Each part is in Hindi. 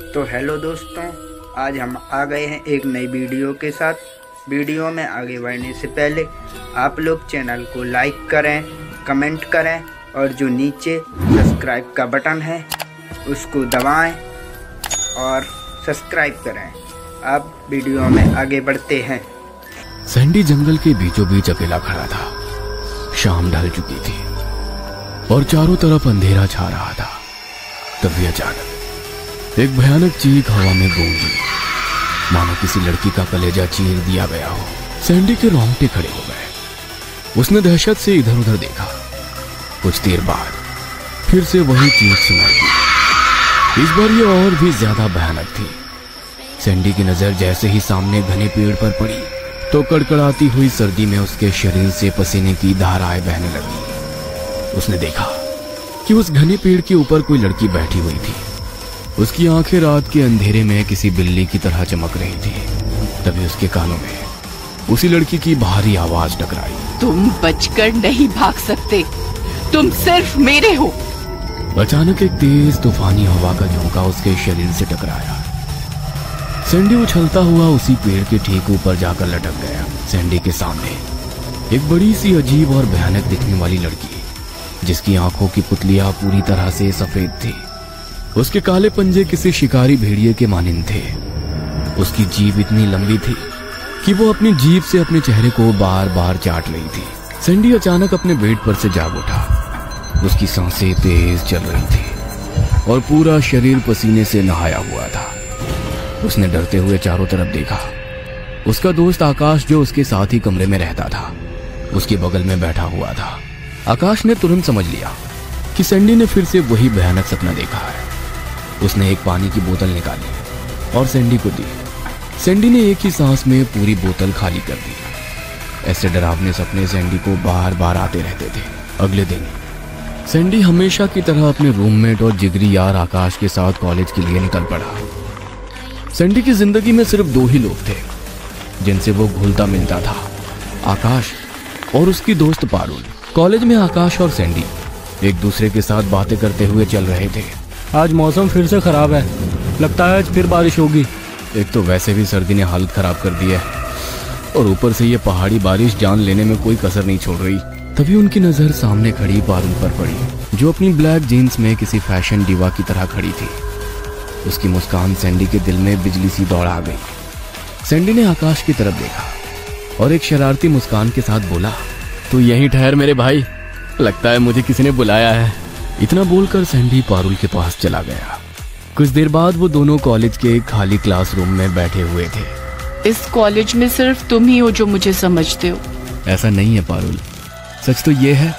तो हेलो दोस्तों, आज हम आ गए हैं एक नई वीडियो के साथ। वीडियो में आगे बढ़ने से पहले आप लोग चैनल को लाइक करें, कमेंट करें और जो नीचे सब्सक्राइब का बटन है उसको दबाएं और सब्सक्राइब करें। अब वीडियो में आगे बढ़ते हैं। सैंडी जंगल के बीचों बीच अकेला खड़ा था। शाम ढल चुकी थी और चारों तरफ अंधेरा छा रहा था। तभी अचानक एक भयानक चीख हवा में गूंजी, मानो किसी लड़की का कलेजा चीर दिया गया हो। सैंडी के रोंगटे खड़े हो गए। उसने दहशत से इधर उधर देखा। कुछ देर बाद फिर से वही चीख सुनाई दी। इस बार ये और भी ज्यादा भयानक थी। सैंडी की नजर जैसे ही सामने घने पेड़ पर पड़ी तो कड़कड़ाती हुई सर्दी में उसके शरीर से पसीने की धाराएं बहने लगी। उसने देखा कि उस घने पेड़ के ऊपर कोई लड़की बैठी हुई थी। उसकी आंखें रात के अंधेरे में किसी बिल्ली की तरह चमक रही थी। तभी उसके कानों में उसी लड़की की भारी आवाज टकराई। तुम बचकर नहीं भाग सकते, तुम सिर्फ मेरे हो। अचानक एक तेज तूफानी हवा का झोंका उसके शरीर से टकराया। सैंडी उछलता हुआ उसी पेड़ के ठीक ऊपर जाकर लटक गया। सैंडी के सामने एक बड़ी सी अजीब और भयानक दिखने वाली लड़की, जिसकी आंखों की पुतलियां पूरी तरह से सफेद थी। उसके काले पंजे किसी शिकारी भेड़िए के मानिंद थे। उसकी जीभ इतनी लंबी थी कि वो अपनी जीभ से अपने चेहरे को बार बार चाट रही थी। सैंडी अचानक अपने बेड पर से जाग उठा। उसकी सांसें तेज चल रही थी और पूरा शरीर पसीने से नहाया हुआ था। उसने डरते हुए चारों तरफ देखा। उसका दोस्त आकाश, जो उसके साथ ही कमरे में रहता था, उसके बगल में बैठा हुआ था। आकाश ने तुरंत समझ लिया कि सैंडी ने फिर से वही भयानक सपना देखा है। उसने एक पानी की बोतल निकाली और सैंडी को दी। सैंडी ने एक ही सांस में पूरी बोतल खाली कर दी। ऐसे डरावने सपने सैंडी को बार बार आते रहते थे। अगले दिन सैंडी हमेशा की तरह अपने रूममेट और जिगरी यार आकाश के साथ कॉलेज के लिए निकल पड़ा। सैंडी की जिंदगी में सिर्फ दो ही लोग थे जिनसे वो घुलता मिलता था, आकाश और उसकी दोस्त पारुल। कॉलेज में आकाश और सैंडी एक दूसरे के साथ बातें करते हुए चल रहे थे। आज मौसम फिर से खराब है, लगता है आज फिर बारिश होगी। एक तो वैसे भी सर्दी ने हालत खराब कर दी है और ऊपर से ये पहाड़ी बारिश जान लेने में कोई कसर नहीं छोड़ रही। तभी उनकी नजर सामने खड़ी पारुल पर पड़ी, जो अपनी ब्लैक जीन्स में किसी फैशन डिवा की तरह खड़ी थी। उसकी मुस्कान सैंडी के दिल में बिजली सी दौड़ा गई। सैंडी ने आकाश की तरफ देखा और एक शरारती मुस्कान के साथ बोला, तू यहीं ठहर मेरे भाई, लगता है मुझे किसी ने बुलाया है। इतना बोलकर सैंडी पारुल के पास चला गया। कुछ देर बाद वो दोनों कॉलेज के एक खाली क्लासरूम में बैठे हुए थे। इस कॉलेज में सिर्फ तुम ही हो जो मुझे समझते हो। ऐसा नहीं है पारुल, सच तो ये है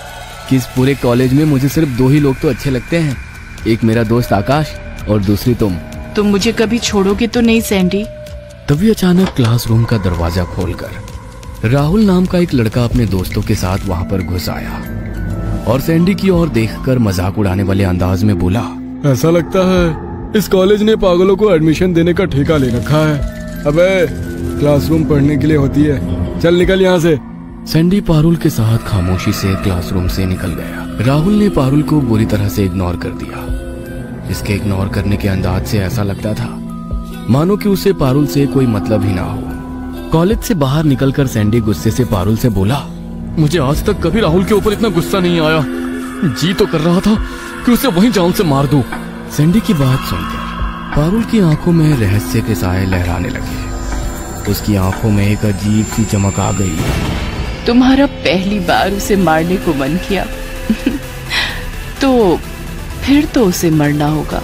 कि इस पूरे कॉलेज में मुझे सिर्फ दो ही लोग तो अच्छे लगते हैं, एक मेरा दोस्त आकाश और दूसरी तुम मुझे कभी छोड़ोगे तो नहीं सैंडी? तभी अचानक क्लासरूम का दरवाजा खोलकर राहुल नाम का एक लड़का अपने दोस्तों के साथ वहां पर घुस आया और सैंडी की ओर देखकर मजाक उड़ाने वाले अंदाज में बोला, ऐसा लगता है इस कॉलेज ने पागलों को एडमिशन देने का ठेका ले रखा है। अबे क्लासरूम पढ़ने के लिए होती है, चल निकल यहाँ से। सैंडी पारुल के साथ खामोशी से क्लासरूम से निकल गया। राहुल ने पारुल को बुरी तरह से इग्नोर कर दिया। इसके इग्नोर करने के अंदाज से ऐसा लगता था मानो कि उसे पारुल से कोई मतलब ही ना हो। कॉलेज से बाहर निकलकर सैंडी गुस्से से पारुल से बोला, मुझे आज तक कभी राहुल के ऊपर इतना गुस्सा नहीं आया। जी तो कर रहा था कि उसे वहीं जान से मार दूं। सैंडी की बात सुनकर पारुल की आंखों में रहस्य के साए लहराने लगे। उसकी आंखों में एक अजीब सी चमक आ गई। तुम्हारा पहली बार उसे मारने को मन किया तो फिर तो उसे मरना होगा।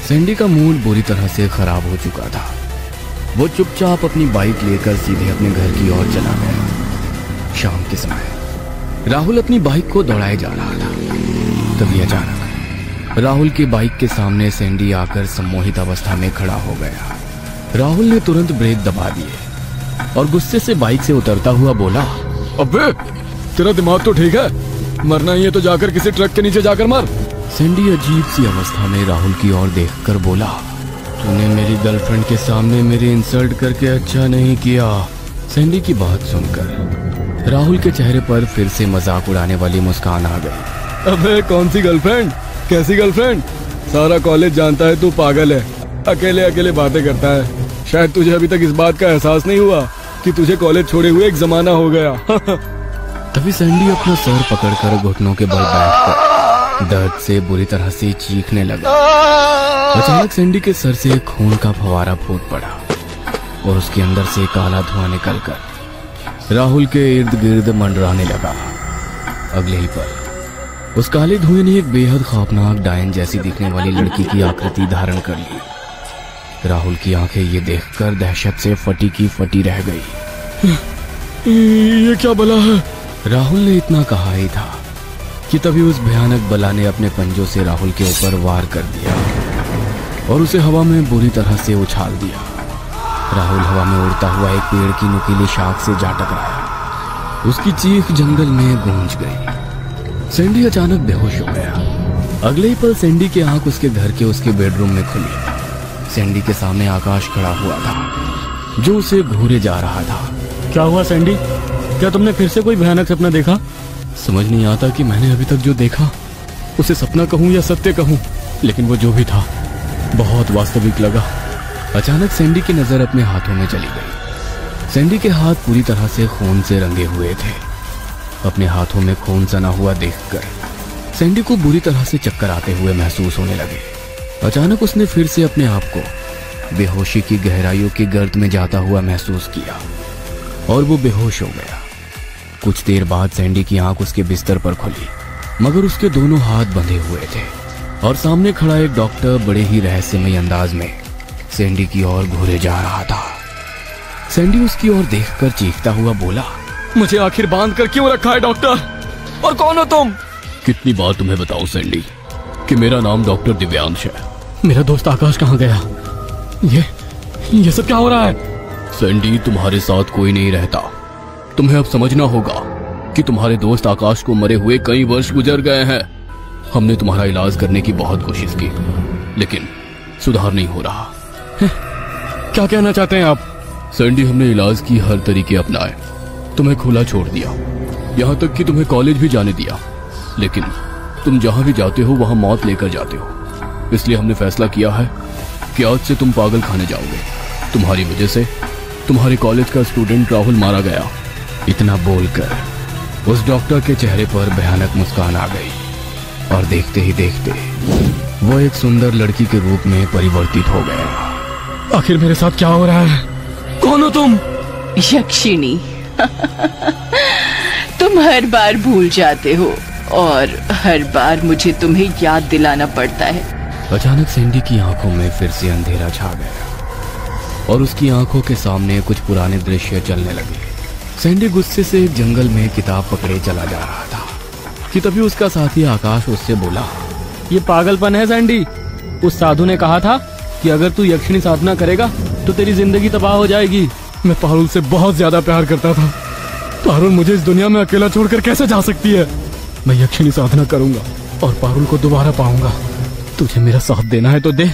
सैंडी का मूड बुरी तरह से खराब हो चुका था। वो चुपचाप अपनी बाइक लेकर सीधे अपने घर की ओर चला गया। शाम के समय राहुल अपनी बाइक को दौड़ाए जा रहा था। तभी अचानक राहुल की बाइक के सामने सैंडी आकर सम्मोहित अवस्था में खड़ा हो गया। राहुल ने तुरंत ब्रेक दबा दिए और गुस्से से बाइक से उतरता हुआ बोला, अबे तेरा दिमाग तो ठीक है, मरना ही है तो जाकर किसी ट्रक के नीचे जाकर मर। सैंडी अजीब सी अवस्था में राहुल की ओर देखकर बोला, तूने मेरी गर्लफ्रेंड के सामने मेरी इंसल्ट करके अच्छा नहीं किया। सैंडी की बात सुनकर राहुल के चेहरे पर फिर से मजाक उड़ाने वाली मुस्कान आ गई। अबे कौन सी गर्लफ्रेंड, कैसी गर्लफ्रेंड? सारा कॉलेज जानता है तू पागल है। अकेले अकेले बातें करता है। शायद तुझे अभी तक इस बात का एहसास नहीं हुआ कि तुझे कॉलेज छोड़े हुए एक जमाना हो गया। तभी सैंडी अपना सर पकड़कर घुटनों के बल बैठकर दर्द से बुरी तरह से चीखने लगा। अचानक सैंडी के सर से खून का फवारा फूट पड़ा और उसके अंदर से काला धुआं निकलकर राहुल के इर्द गिर्द मंडराने लगा। अगले ही पल उस काले धुएं ने एक बेहद खौफनाक डायन जैसी दिखने वाली लड़की की आकृति धारण कर ली। राहुल की आंखें ये देखकर दहशत से फटी की फटी रह गई। ये क्या बला है? राहुल ने इतना कहा ही था कि तभी उस भयानक बला ने अपने पंजों से राहुल के ऊपर वार कर दिया और उसे हवा में बुरी तरह से उछाल दिया। राहुल हवा में उड़ता हुआ एक पेड़ की नुकीली शाख से जा टकराया। उसकी चीख जंगल में गूंज गई। सैंडी अचानक बेहोश हो गया। अगले ही पल सैंडी की आंख उसके घर के उसके बेडरूम में खुली। सैंडी के सामने आकाश खड़ा हुआ था जो उसे घूरे जा रहा था। क्या हुआ सैंडी? क्या तुमने फिर से कोई भयानक सपना देखा? समझ नहीं आता कि मैंने अभी तक जो देखा उसे सपना कहूँ या सत्य कहूँ, लेकिन वो जो भी था बहुत वास्तविक लगा। अचानक सैंडी की नजर अपने हाथों में चली गई। सैंडी के हाथ पूरी तरह से खून से रंगे हुए थे। अपने हाथों में खून सना हुआ देखकर सैंडी को बुरी तरह से चक्कर आते हुए महसूस होने लगे। अचानक उसने फिर से अपने आप को बेहोशी की गहराइयों की गर्त में जाता हुआ महसूस किया और वो बेहोश हो गया। कुछ देर बाद सैंडी की आंख उसके बिस्तर पर खुली, मगर उसके दोनों हाथ बंधे हुए थे और सामने खड़ा एक डॉक्टर बड़े ही रहस्यमय अंदाज में सैंडी की ओर घूरे जा रहा था। सैंडी उसकी ओर देखकर चीखता हुआ बोला, मुझे आखिर बांध कर क्यों रखा है डॉक्टर? और कौन हो तुम? कितनी बार तुम्हें बताऊं सैंडी कि मेरा नाम डॉक्टर दिव्यांश है। मेरा दोस्त आकाश कहाँ गया? ये सब क्या हो रहा है? सैंडी, तुम्हारे साथ कोई नहीं रहता। तुम्हें अब समझना होगा कि तुम्हारे दोस्त आकाश को मरे हुए कई वर्ष गुजर गए हैं। हमने तुम्हारा इलाज करने की बहुत कोशिश की, लेकिन सुधार नहीं हो रहा। क्या कहना चाहते हैं आप? सैंडी, हमने इलाज की हर तरीके अपनाए, तुम्हें खुला छोड़ दिया, यहाँ तक कि तुम्हें कॉलेज भी जाने दिया, लेकिन तुम जहाँ भी जाते हो वहाँ मौत लेकर जाते हो। इसलिए हमने फैसला किया है कि आज से तुम पागल खाने जाओगे। तुम्हारी वजह से तुम्हारे कॉलेज का स्टूडेंट राहुल मारा गया। इतना बोलकर उस डॉक्टर के चेहरे पर भयानक मुस्कान आ गई और देखते ही देखते वो एक सुंदर लड़की के रूप में परिवर्तित हो गया। आखिर मेरे साथ क्या हो रहा है? कौन हो तुम? यक्षिणी। तुम हर बार भूल जाते हो और हर बार मुझे तुम्हें याद दिलाना पड़ता है। अचानक सैंडी की आंखों में फिर से अंधेरा छा गया और उसकी आंखों के सामने कुछ पुराने दृश्य चलने लगे। सैंडी गुस्से से एक जंगल में किताब पकड़े चला जा रहा था कि तभी उसका साथी आकाश उससे बोला, ये पागलपन है सैंडी। उस साधु ने कहा था कि अगर तू यक्षिणी साधना करेगा तो तेरी जिंदगी तबाह हो जाएगी। मैं पारुल से बहुत ज्यादा प्यार करता था। पारुल मुझे इस दुनिया में अकेला छोड़कर कैसे जा सकती है? मैं यक्षिणी साधना करूंगा और पारुल को दोबारा पाऊंगा। तुझे मेरा साथ देना है तो दे,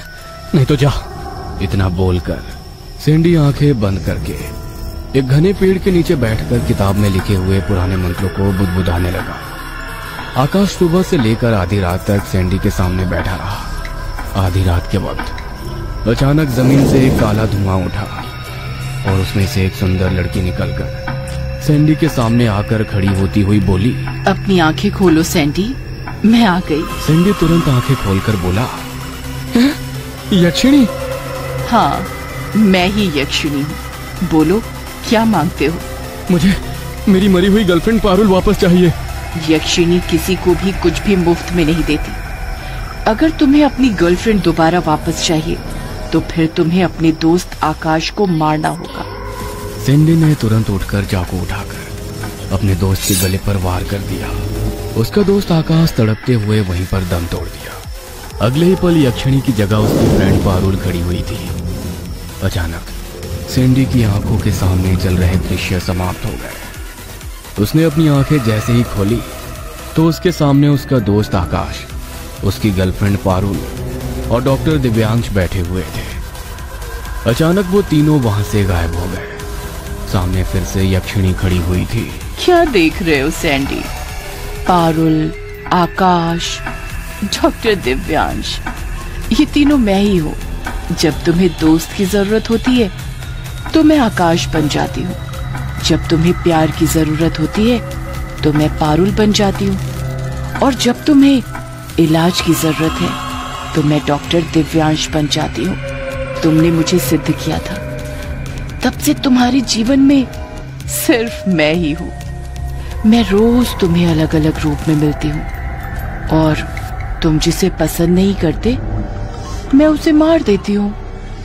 नहीं तो जा। इतना बोलकर सैंडी आंखें बंद करके एक घने पेड़ के नीचे बैठकर किताब में लिखे हुए पुराने मंत्रों को बुदबुदाने लगा। आकाश सुबह से लेकर आधी रात तक सैंडी के सामने बैठा रहा। आधी रात के वक्त अचानक जमीन से एक काला धुआं उठा और उसमें से एक सुंदर लड़की निकलकर सैंडी के सामने आकर खड़ी होती हुई बोली, अपनी आंखें खोलो सैंडी, मैं आ गई। सैंडी तुरंत आंखें खोलकर बोला, यक्षिणी? हाँ, मैं ही यक्षिणी हूँ। बोलो, क्या मांगते हो? मुझे मेरी मरी हुई गर्लफ्रेंड पारुल वापस चाहिए। यक्षिणी किसी को भी कुछ भी मुफ्त में नहीं देती। अगर तुम्हें अपनी गर्लफ्रेंड दोबारा वापस चाहिए तो फिर तुम्हें अपने दोस्त आकाश को मारना होगा। सैंडी ने तुरंत उठकर चाकू उठाकर अपने दोस्त के गले पर वार कर दिया। उसका दोस्त आकाश तड़पते हुए वहीं पर दम तोड़ दिया। अगले ही पल यक्षिणी की जगह उसकी फ्रेंड पारुल खड़ी हुई थी। अचानक सैंडी की आंखों के सामने चल रहे दृश्य समाप्त हो गए। उसने अपनी आंखें जैसे ही खोली तो उसके सामने उसका दोस्त आकाश, उसकी गर्लफ्रेंड पारुल और डॉक्टर दिव्यांश बैठे हुए थे। अचानक वो तीनों वहां से गायब हो गए। सामने फिर से यक्षिणी खड़ी हुई थी। क्या देख रहे हो सैंडी? पारुल, आकाश, डॉक्टर दिव्यांश, ये तीनों मैं ही हूँ। जब तुम्हें दोस्त की जरूरत होती है तो मैं आकाश बन जाती हूँ, जब तुम्हें प्यार की जरूरत होती है तो मैं पारुल बन जाती हूँ, और जब तुम्हें इलाज की जरूरत है तो मैं डॉक्टर दिव्यांश बन जाती हूँ। तुमने मुझे सिद्ध किया था, तब से तुम्हारे जीवन में सिर्फ मैं ही हूँ। मैं रोज तुम्हें अलग अलग रूप में मिलती हूँ, और तुम जिसे पसंद नहीं करते मैं उसे मार देती हूँ।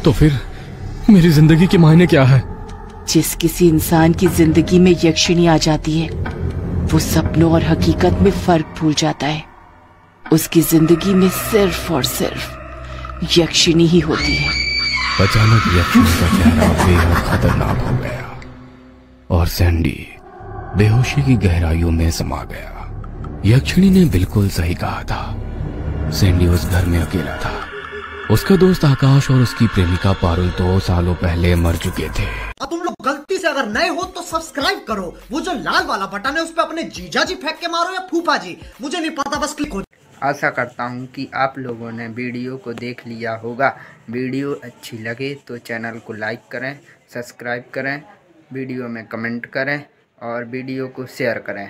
तो फिर मेरी जिंदगी के मायने क्या है? जिस किसी इंसान की जिंदगी में यक्षिणी आ जाती है वो सपनों और हकीकत में फर्क भूल जाता है। उसकी जिंदगी में सिर्फ और सिर्फ यक्षिणी ही होती है। अचानक यक्षिणी का चेहरा बेहद खतरनाक हो गया और सैंडी बेहोशी की गहराइयों में समा गया। यक्षिणी ने बिल्कुल सही कहा था। सैंडी उस घर में अकेला था। उसका दोस्त आकाश और उसकी प्रेमिका पारुल 2 सालों पहले मर चुके थे। अब तुम लोग गलती से अगर नए हो तो सब्सक्राइब करो, वो जो लाल वाला बटन है उस पर अपने जीजा जी फेंक के मारो या फूफा जी, मुझे नहीं पता, बस क्लिक हो। आशा करता हूँ कि आप लोगों ने वीडियो को देख लिया होगा। वीडियो अच्छी लगे तो चैनल को लाइक करें, सब्सक्राइब करें, वीडियो में कमेंट करें और वीडियो को शेयर करें।